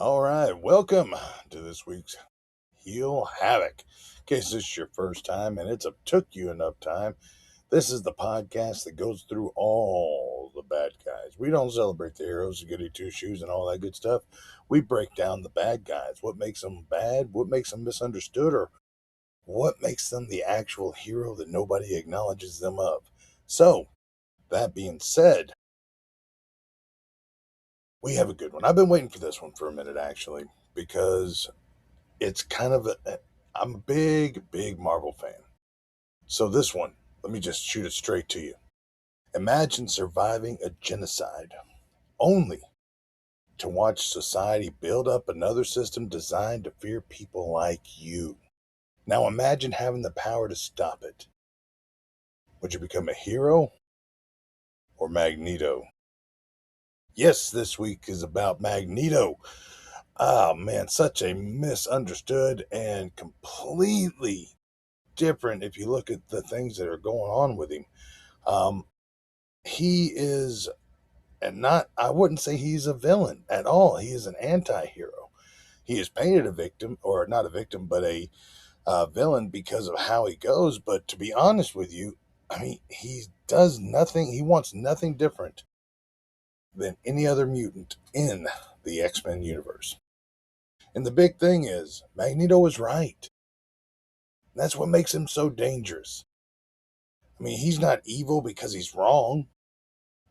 All right, welcome to this week's Heal Havoc. In case this is your first time and took you enough time, this is the podcast that goes through all the bad guys. We don't celebrate the heroes, the goody two shoes, and all that good stuff. We break down the bad guys. What makes them bad? What makes them misunderstood? Or what makes them the actual hero that nobody acknowledges them of? So, that being said, we have a good one. I've been waiting for this one for a minute, actually, because it's kind of I'm a big Marvel fan. So this one, let me just shoot it straight to you. Imagine surviving a genocide only to watch society build up another system designed to fear people like you. Now imagine having the power to stop it. Would you become a hero or Magneto? Yes, this week is about Magneto. Ah, man, such a misunderstood and completely different if you look at the things that are going on with him. Um, he is, and not, I wouldn't say he's a villain at all. He is an anti hero. He is painted a victim, or not a victim, but a villain because of how he goes. But to be honest with you, I mean, he does nothing, he wants nothing different than any other mutant in the X-Men universe. And the big thing is, Magneto is right. That's what makes him so dangerous. I mean, he's not evil because he's wrong.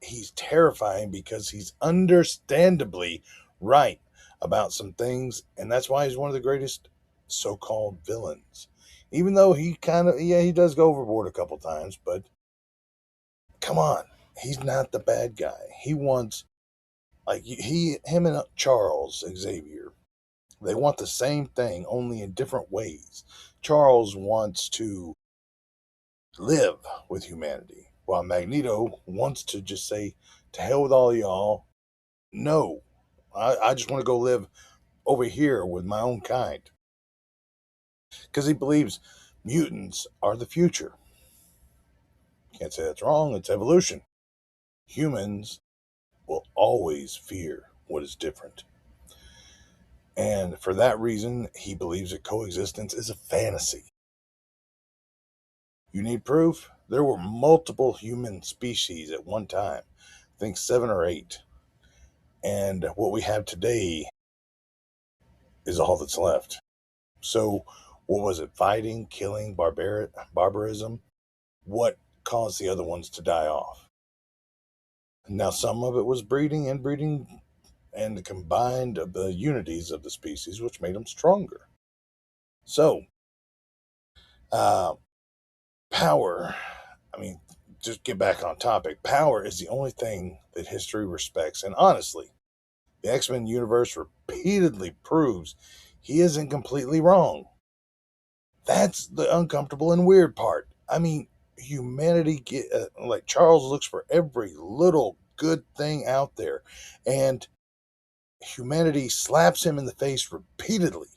He's terrifying because he's understandably right about some things. And that's why he's one of the greatest so called villains. Even though he kind of, yeah, he does go overboard a couple times, but come on. He's not the bad guy. He wants, like, him and Charles Xavier, they want the same thing, only in different ways. Charles wants to live with humanity, while Magneto wants to just say, to hell with all y'all. No, I just want to go live over here with my own kind. Because he believes mutants are the future. Can't say that's wrong, it's evolution. Humans will always fear what is different. And for that reason, he believes that coexistence is a fantasy. You need proof? There were multiple human species at one time. I think 7 or 8. And what we have today is all that's left. So, what was it? Fighting, killing, barbarism? What caused the other ones to die off? Now, some of it was breeding, inbreeding, and the combined of the unities of the species, which made them stronger. So, uh, power. I mean, just get back on topic. Power is the only thing that history respects. And honestly, the X Men universe repeatedly proves he isn't completely wrong. That's the uncomfortable and weird part. I mean, humanity like Charles looks for every little good thing out there, and humanity slaps him in the face repeatedly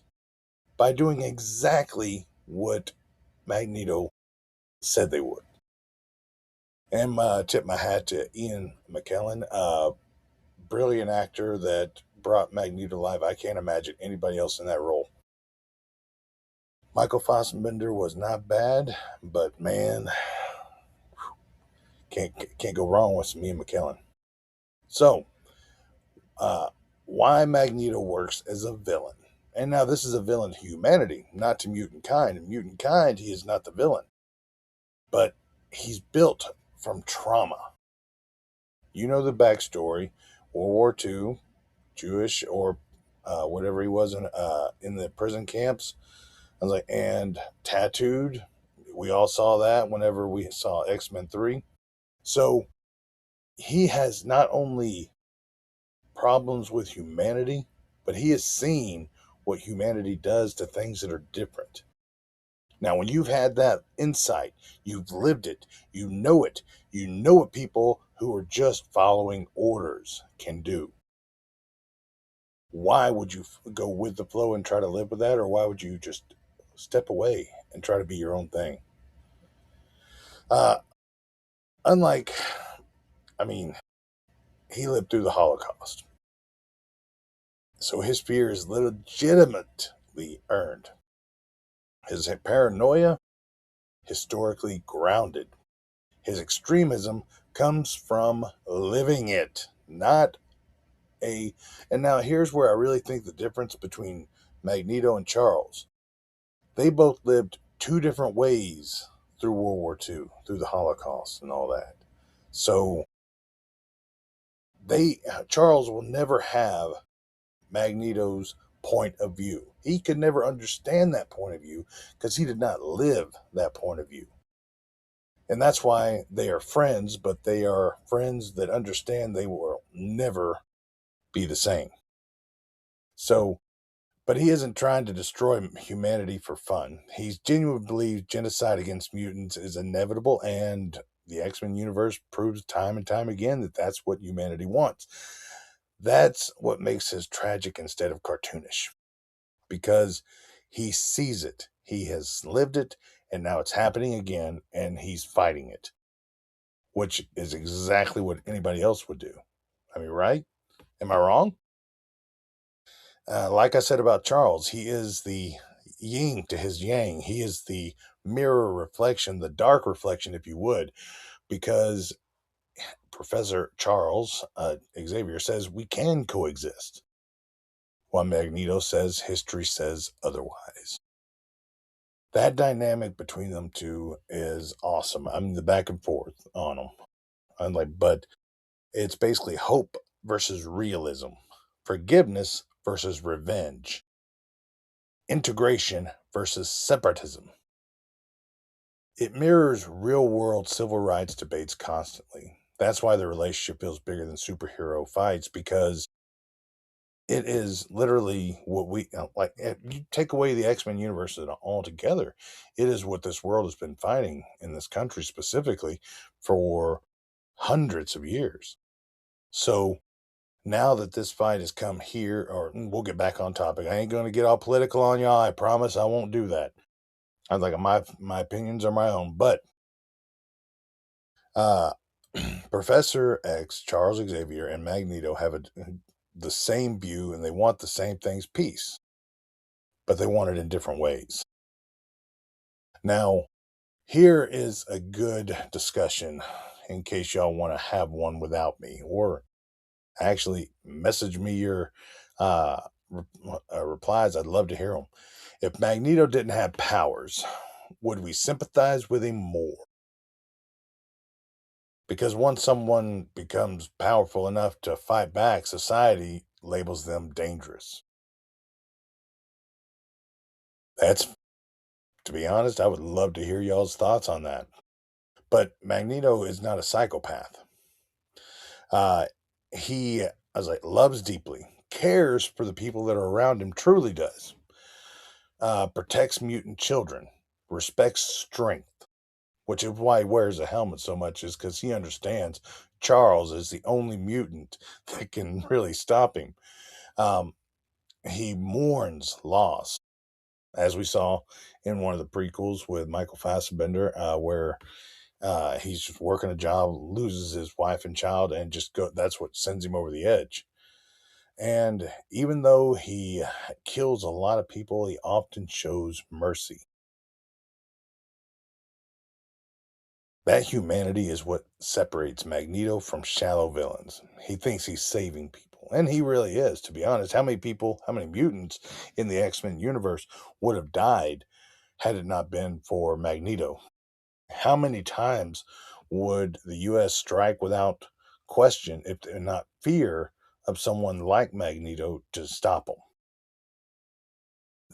by doing exactly what Magneto said they would. And tip my hat to Ian McKellen, brilliant actor that brought Magneto to life. I can't imagine anybody else in that role. Michael Fassbender was not bad, but man, can't go wrong with some Ian McKellen. So, uh, why Magneto works as a villain? And now this is a villain to humanity, not to mutant kind. In mutant kind, he is not the villain, but he's built from trauma. You know the backstory: World War II, Jewish or whatever he was in the prison camps. I was like, and tattooed. We all saw that whenever we saw X-Men 3. So he has not only problems with humanity, but he has seen what humanity does to things that are different. Now, when you've had that insight, you've lived it, you know what people who are just following orders can do. Why would you go with the flow and try to live with that? Or why would you just step away and try to be your own thing? Uh, unlike, I mean, he lived through the Holocaust. So his fear is legitimately earned. His paranoia, historically grounded. His extremism comes from living it, not a. And now here's where I really think the difference between Magneto and Charles. They both lived two different ways through World War II, through the Holocaust and all that. So they Charles will never have Magneto's point of view. He could never understand that point of view because he did not live that point of view. And that's why they are friends, but they are friends that understand they will never be the same. So, but he isn't trying to destroy humanity for fun. He genuinely believes genocide against mutants is inevitable, and the X-Men universe proves time and time again that that's what humanity wants. That's what makes his tragic instead of cartoonish, because he sees it. He has lived it, and now it's happening again, and he's fighting it, which is exactly what anybody else would do. I mean, right? Am I wrong? Like I said about Charles, he is the yin to his yang. He is the mirror reflection, the dark reflection, if you would, because Professor Charles Xavier says we can coexist, while Magneto says history says otherwise. That dynamic between them two is awesome. I mean, the back and forth on them. I'm like, but it's basically hope versus realism, forgiveness versus revenge, integration versus separatism. It mirrors real world civil rights debates constantly. That's why the relationship feels bigger than superhero fights, because it is literally what we like. If you take away the X Men universe altogether, it is what this world has been fighting in this country specifically for hundreds of years. So now that this fight has come here, or we'll get back on topic. I ain't going to get all political on y'all. I promise I won't do that. I like my opinions are my own, but uh, Professor X, Charles Xavier, and Magneto have the same view, and they want the same things: peace, but they want it in different ways. Now, here is a good discussion in case y'all want to have one without me, or actually message me your uh, replies. I'd love to hear them. If Magneto didn't have powers, would we sympathize with him more? Because once someone becomes powerful enough to fight back, society labels them dangerous. That's, to be honest, I would love to hear y'all's thoughts on that. But Magneto is not a psychopath. Uh, he, as I loves deeply, cares for the people that are around him, truly does. Protects mutant children, respects strength, which is why he wears a helmet so much, is because he understands Charles is the only mutant that can really stop him. Um, he mourns loss, as we saw in one of the prequels with Michael Fassbender, where he's just working a job, loses his wife and child, and just go. That's what sends him over the edge. And even though he kills a lot of people, he often shows mercy. That humanity is what separates Magneto from shallow villains. He thinks he's saving people, and he really is, to be honest. How many people, how many mutants in the X Men universe would have died had it not been for Magneto? How many times would the US strike without question if not fear of someone like Magneto to stop them?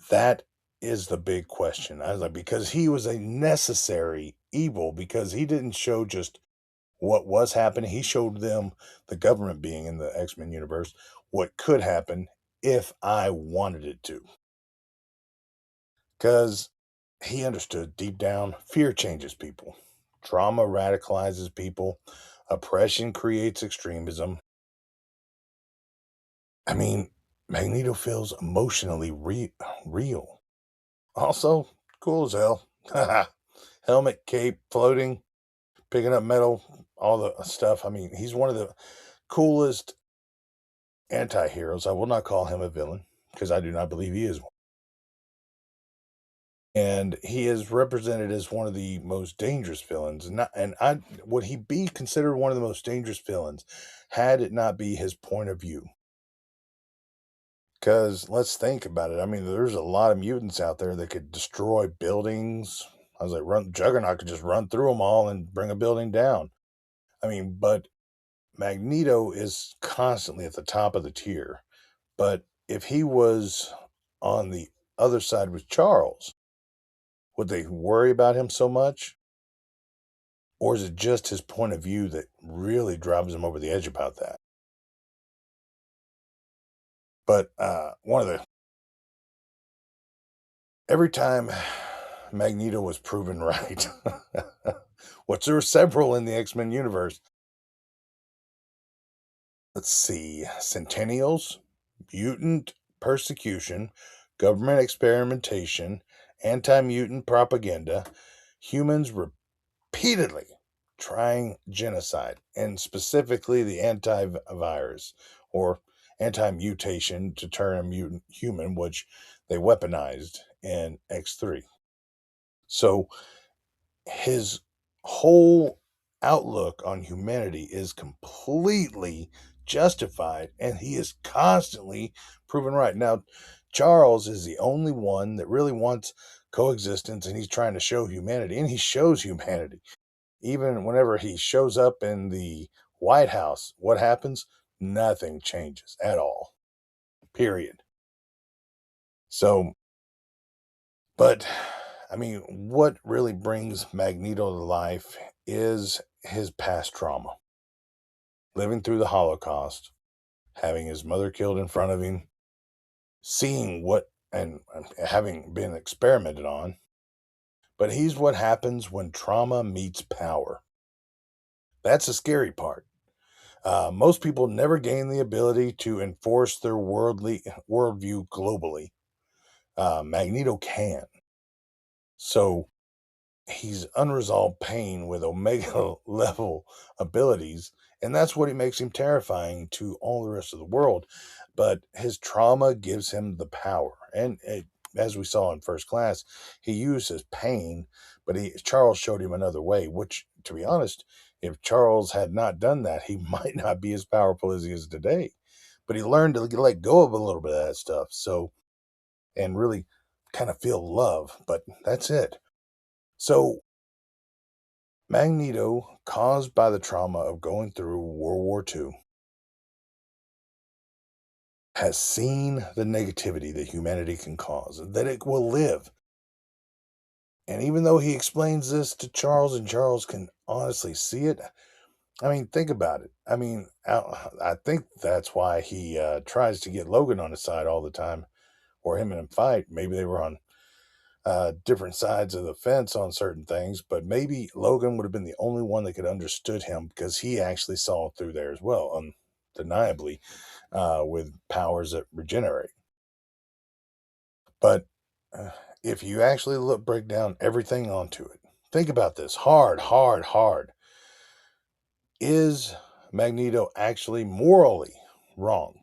That is the big question. I was like, because he was a necessary evil, because he didn't show just what was happening. He showed them, the government being in the X Men universe, what could happen if I wanted it to. Because he understood deep down fear changes people, trauma radicalizes people, oppression creates extremism. I mean, Magneto feels emotionally real. Also, cool as hell. Helmet, cape, floating, picking up metal, all the stuff. I mean, he's one of the coolest anti heroes. I will not call him a villain because I do not believe he is one. And he is represented as one of the most dangerous villains. And I would he be considered one of the most dangerous villains had it not be his point of view? Because let's think about it. I mean, there's a lot of mutants out there that could destroy buildings. I was like, run Juggernaut could just run through them all and bring a building down. I mean, but Magneto is constantly at the top of the tier. But if he was on the other side with Charles, would they worry about him so much? Or is it just his point of view that really drives him over the edge about that? But one of the every time Magneto was proven right, which there were several in the X-Men universe. Let's see, Centennials, mutant persecution, government experimentation, anti-mutant propaganda, humans repeatedly trying genocide, and specifically the antivirus or anti-mutation to turn a mutant human, which they weaponized in X3. So his whole outlook on humanity is completely justified, and he is constantly proven right. Now, Charles is the only one that really wants coexistence, and he's trying to show humanity, and he shows humanity. Even whenever he shows up in the White House, what happens? Nothing changes at all. Period. So, but I mean, what really brings Magneto to life is his past trauma. Living through the Holocaust, having his mother killed in front of him, seeing what and having been experimented on. But he's what happens when trauma meets power. That's the scary part. Most people never gain the ability to enforce their worldview globally. Magneto can. So he's unresolved pain with omega level abilities, and that's what makes him terrifying to all the rest of the world. But his trauma gives him the power, and as we saw in First Class, he used his pain, but Charles showed him another way, which, to be honest, if Charles had not done that, he might not be as powerful as he is today. But he learned to let go of a little bit of that stuff, so, and really kind of feel love, but that's it. So Magneto, caused by the trauma of going through World War II, has seen the negativity that humanity can cause, that it will live. And even though he explains this to Charles and Charles can honestly see it, I mean, think about it. I mean, I think that's why he tries to get Logan on his side all the time, or him and him fight. Maybe they were on different sides of the fence on certain things, but maybe Logan would have been the only one that could understood him because he actually saw through there as well, undeniably, with powers that regenerate. But if you actually break down everything onto it, think about this hard, hard, hard. Is Magneto actually morally wrong?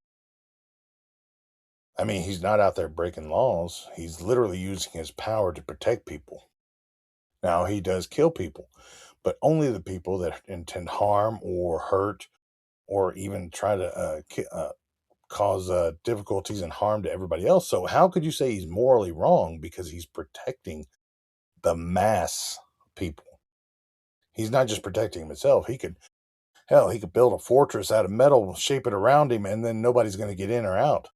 I mean, he's not out there breaking laws. He's literally using his power to protect people. Now, he does kill people, but only the people that intend harm or hurt or even try to cause difficulties and harm to everybody else. So, how could you say he's morally wrong because he's protecting the mass people? He's not just protecting himself. He could, hell, he could build a fortress out of metal, shape it around him, and then nobody's going to get in or out.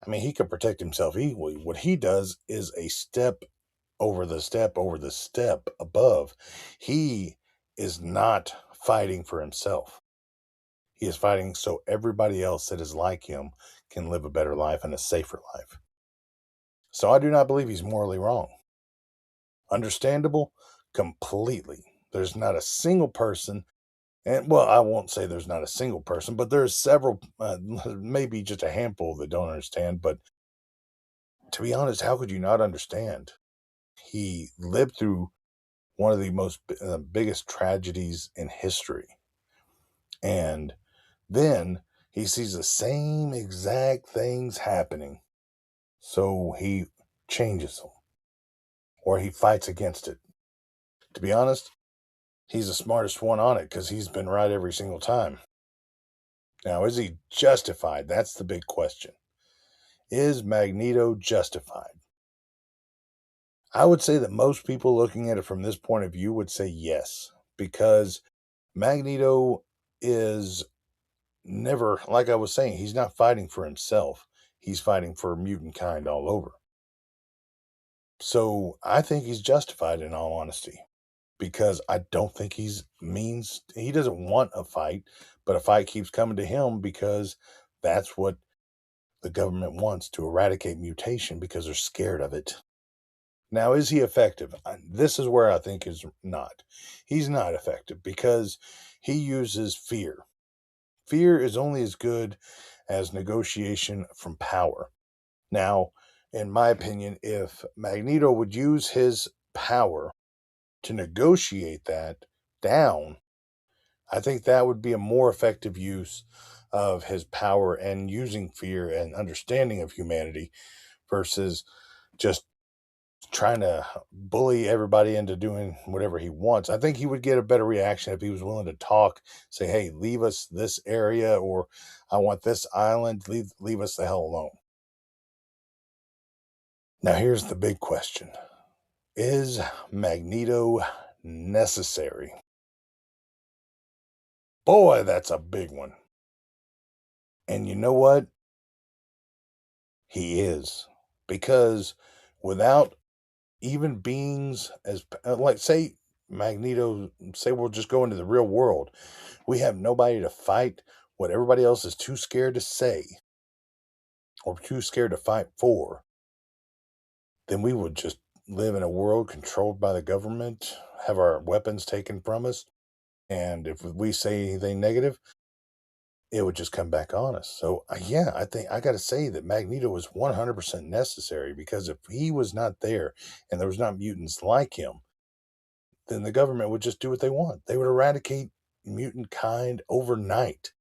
I mean, he could protect himself equally. What he does is a step over the step over the step above. He is not fighting for himself. He is fighting so everybody else that is like him can live a better life and a safer life. So I do not believe he's morally wrong. Understandable? Completely. There's not a single person, and well, I won't say there's not a single person, but there's several, maybe just a handful that don't understand. But to be honest, how could you not understand? He lived through one of the most biggest tragedies in history. And then He sees the same exact things happening, so he changes them or he fights against it. To be honest, he's the smartest one on it because he's been right every single time. Now, is he justified? That's the big question. Is Magneto justified? I would say that most people looking at it from this point of view would say yes, because Magneto is never, like I was saying, he's not fighting for himself. He's fighting for mutant kind all over. So I think he's justified in all honesty, because I don't think he doesn't want a fight, but a fight keeps coming to him because that's what the government wants, to eradicate mutation because they're scared of it. Now, is he effective? This is where I think is not. He's not effective because he uses fear. Fear is only as good as negotiation from power. Now, in my opinion, if Magneto would use his power to negotiate that down, I think that would be a more effective use of his power and using fear and understanding of humanity versus just trying to bully everybody into doing whatever he wants. I think he would get a better reaction if he was willing to talk, say, "Hey, leave us this area," or "I want this island. Leave us the hell alone." Now, here's the big question: is Magneto necessary? Boy, that's a big one. And you know what? He is, because without even beings as like say Magneto, say we'll just go into the real world. We have nobody to fight what everybody else is too scared to say or too scared to fight for, then we would just live in a world controlled by the government, have our weapons taken from us, and if we say anything negative, it would just come back on us. So, yeah, I think I got to say that Magneto was 100% necessary, because if he was not there and there was not mutants like him, then the government would just do what they want. They would eradicate mutant kind overnight.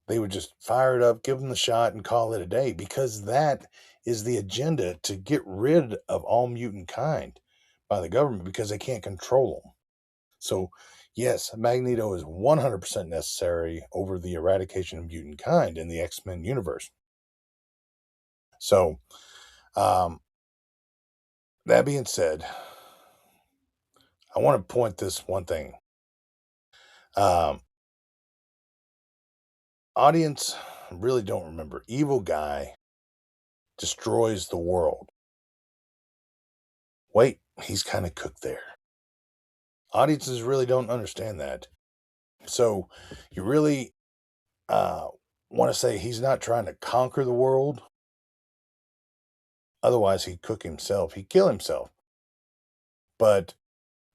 They would just fire it up, give them the shot, and call it a day, because that is the agenda, to get rid of all mutant kind by the government because they can't control them. So, yes, Magneto is 100% necessary over the eradication of mutant kind in the X-Men universe. So, um, that being said, I want to point this one thing. Um, Audience really don't remember. Evil guy destroys the world. Wait, he's kind of cooked there. Audiences really don't understand that. So you really uh, want to say he's not trying to conquer the world. Otherwise, he'd cook himself. He'd kill himself. But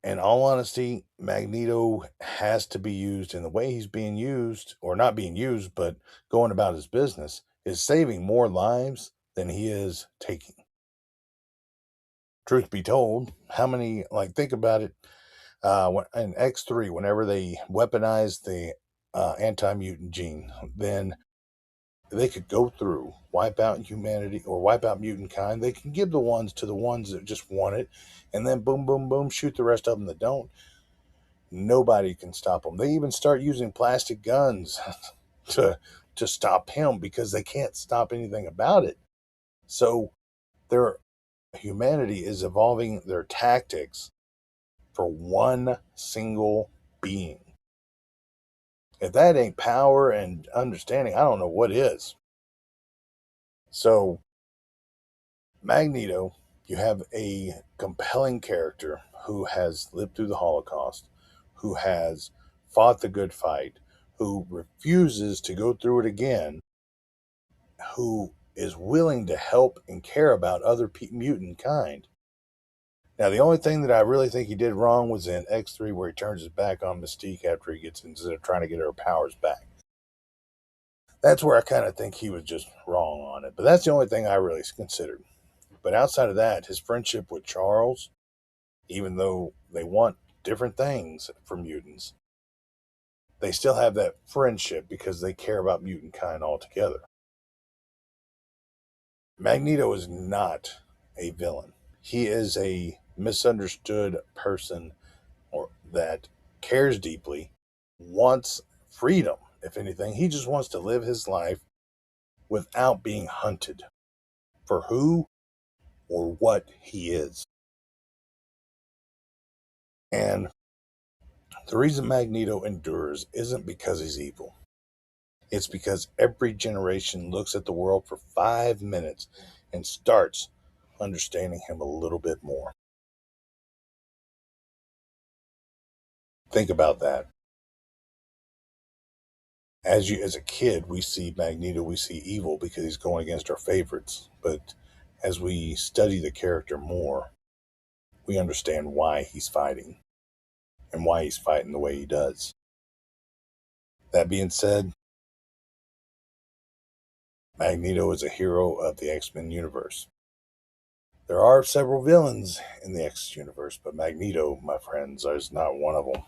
in all honesty, Magneto has to be used, and the way he's being used, or not being used, but going about his business, is saving more lives than he is taking. Truth be told, how many, like, think about it, in X3, whenever they weaponized the anti mutant gene, then they could go through, wipe out humanity or wipe out mutant kind. They can give the ones to the ones that just want it, and then boom, boom, boom, shoot the rest of them that don't. Nobody can stop them. They even start using plastic guns to to stop him because they can't stop anything about it. So their humanity is evolving their tactics for one single being. If that ain't power and understanding, I don't know what is. So, Magneto, you have a compelling character who has lived through the Holocaust, who has fought the good fight, who refuses to go through it again, who is willing to help and care about other mutant kind. Now, the only thing that I really think he did wrong was in X3, where he turns his back on Mystique after he gets, instead of trying to get her powers back. That's where I kind of think he was just wrong on it. But that's the only thing I really considered. But outside of that, his friendship with Charles, even though they want different things from mutants, they still have that friendship because they care about mutant kind altogether. Magneto is not a villain. He is a misunderstood person or that cares deeply, wants freedom, if anything. He just wants to live his life without being hunted for who or what he is. And the reason Magneto endures isn't because he's evil. It's because every generation looks at the world for 5 minutes and starts understanding him a little bit more. Think about that. As a kid, we see Magneto, we see evil because he's going against our favorites. But as we study the character more, we understand why he's fighting and why he's fighting the way he does. That being said, Magneto is a hero of the X-Men universe. There are several villains in the X universe, but Magneto, my friends, is not one of them.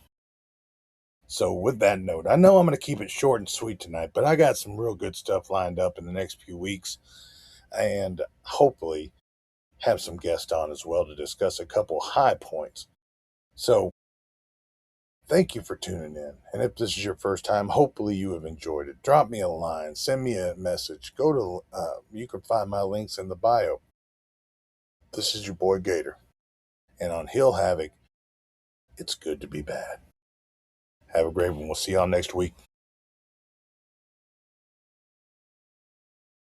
So, with that note, I know I'm going to keep it short and sweet tonight, but I got some real good stuff lined up in the next few weeks, and hopefully have some guests on as well to discuss a couple high points. So, thank you for tuning in. And if this is your first time, hopefully you have enjoyed it. Drop me a line, send me a message. You can find my links in the bio. This is your boy Gator. And on Hill Havoc, it's good to be bad. Have a great one. We'll see y'all next week.